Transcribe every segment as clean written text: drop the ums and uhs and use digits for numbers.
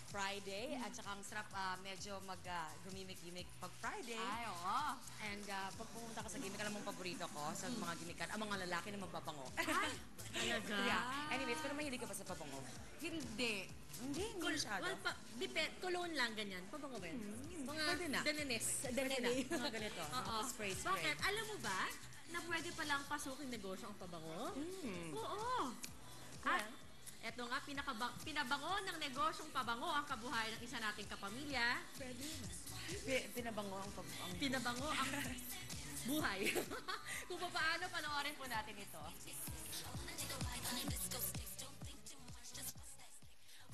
Friday. At saka ang sarap medyo gumimik-gimik pag Friday. Ay, oo. And pag pumunta ka sa gimmick, alam mong paborito ko sa mga gimmikan, ang mga lalaki na magpapango. Ay, talaga? Yeah. Anyways, pero mahilig ka ba sa pabango? Hindi. Hindi masyado. Well, cologne lang ganyan. Pabango ba yun? Mga Pwede na. dananes. Pwede na. Mga ganito. Oo. Spray. Bakit? Alam mo ba na pwede palang pasuking negosyo ang pabango? Oo. At eto nga, pinabango ng negosyong pabango ang kabuhayan ng isa nating kapamilya. Pwede na. Pinabango ang Pinabango ang buhay. Kung paano, panoorin po natin ito.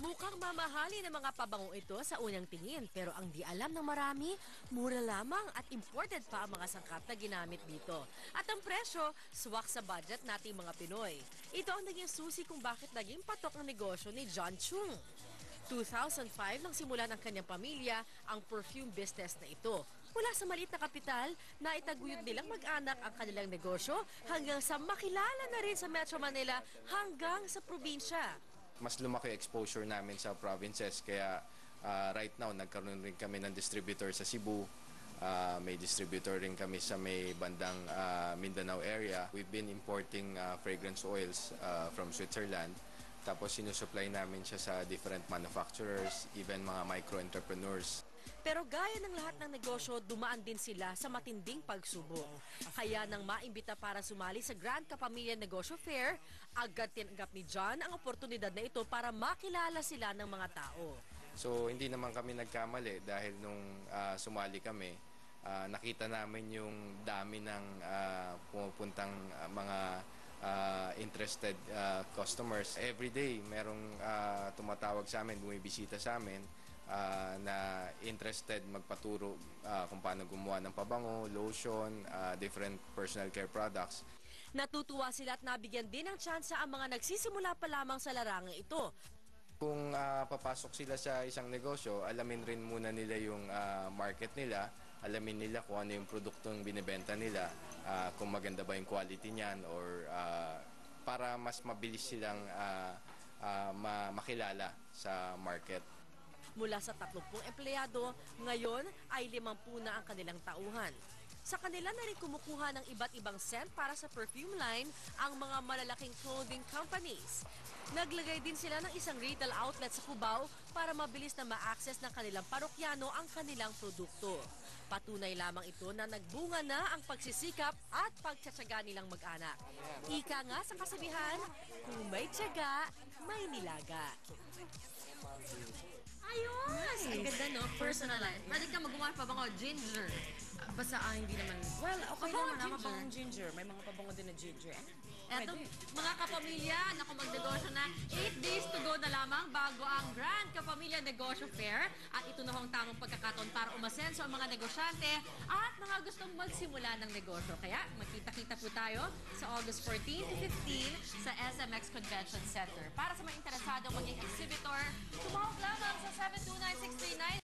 Mukhang mamahali ng mga pabangong ito sa unang tingin, pero ang di alam ng marami, mura lamang at imported pa ang mga sangkap na ginamit dito. At ang presyo, swak sa budget nating mga Pinoy. Ito ang naging susi kung bakit naging patok ang negosyo ni John Chung. 2005 nang simulan ng kanyang pamilya ang perfume business na ito. Mula sa maliit na kapital, naitaguyod nilang mag-anak ang kanilang negosyo hanggang sa makilala na rin sa Metro Manila hanggang sa probinsya. Mas lumaki exposure namin sa provinces kaya right now nagkaroon rin kami ng distributor sa Cebu. May distributor rin kami sa may bandang Mindanao area. We've been importing fragrance oils from Switzerland. Tapos sinusupply namin siya sa different manufacturers, even mga micro-entrepreneurs. Pero gaya ng lahat ng negosyo, dumaan din sila sa matinding pagsubok. Kaya nang maimbita para sumali sa Grand Kapamilya Negosyo Fair, agad tinanggap ni John ang oportunidad na ito para makilala sila ng mga tao. So hindi naman kami nagkamali dahil nung sumali kami, nakita namin yung dami ng pumupuntang mga interested customers. Every day merong tumatawag sa amin, bumibisita sa amin na interested magpaturo kung paano gumawa ng pabango, lotion, different personal care products. Natutuwa sila at nabigyan din ng tsansa ang mga nagsisimula pa lamang sa larangang ito. Kung papasok sila sa isang negosyo, alamin rin muna nila yung market nila, alamin nila kung ano yung produktong binibenta nila, kung maganda ba yung quality niyan, or para mas mabilis silang makilala sa market. Mula sa 30 empleyado, ngayon ay 50 na ang kanilang tauhan. Sa kanila na rin kumukuha ng iba't ibang scent para sa perfume line ang mga malalaking clothing companies. Naglagay din sila ng isang retail outlet sa Cubao para mabilis na ma-access ng kanilang parokyano ang kanilang produkto. Patunay lamang ito na nagbunga na ang pagsisikap at pagtsatsaga nilang mag-anak. Ika nga sa kasabihan, kung may tiyaga, may nilaga. Ayos! Ang ganda, no? Personalized. Pwede ka magawa pa ba ginger? Basta hindi naman. Well, okay Pabango naman. ginger. Mapangong ginger. May mga pabango din na ginger. Eto, mga kapamilya, naku magnegosyo na, 8 days to go na lamang bago ang Grand Kapamilya Negosyo Fair. At ito na ho ang tamang pagkakataon para umasenso ang mga negosyante at mga gustong magsimula ng negosyo. Kaya magkita-kita po tayo sa August 14 to 15 sa SMX Convention Center. Para sa mga interesado maging exhibitor, tumawag lamang sa 729-639